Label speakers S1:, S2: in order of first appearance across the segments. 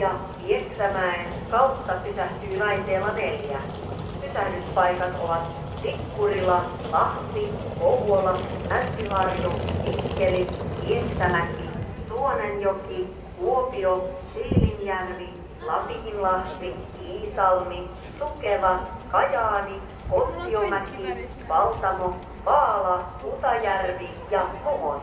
S1: ja Pieksämäen kautta pysähtyy raiteella 4. Pysähdyspaikat ovat Tikkurila, Lahti, Kouvola, Mäntyharju, Mikkeli, Pieksämäki, Suonenjoki, Kuopio, Siilinjärvi, Lapinlahti, Iisalmi, Sukeva, Kajaani, Kontiomäki, Valtamo, Vaala, Utajärvi ja Muhon.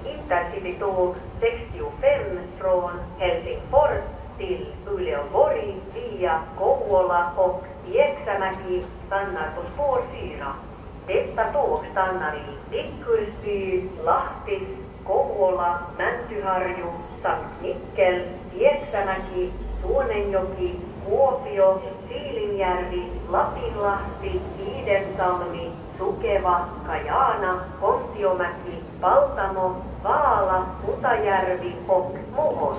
S1: Intercity-tåg 65 från Helsingfors till Uleåborg via Kouvola och Pieksämäki stannar på spår 4. Detta tåg stannar i Tikkursby, Lahti, Kouvola, Mäntyharju samt Mikkel, Pieksämäki, Suonenjoki, Kuopio, Siilinjärvi, Lapinlahti, Iidensalmi, Sukeva, Kajaana, Kontiomäki, Valtamo, Vaala, Utajärvi och Muhon.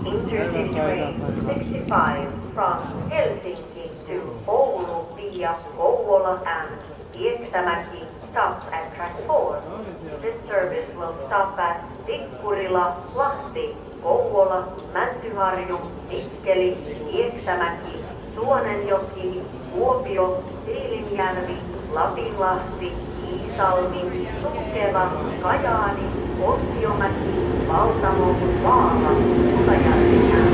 S1: Intercity train 65 from Helsinki to Oulu via Kouvola and Pieksämäki stops at track 4. This service will stop at Tikkurila, Lahti, Kouvola, Mäntyharju, Mikkeli, Pieksämäki, Suonenjoki, Kuopio, Siilinjärvi, Lapinlahti, Iisalmi, Sukeva, Kajaani, Kontiomäki, Valtamo, Vaala, Utajärvi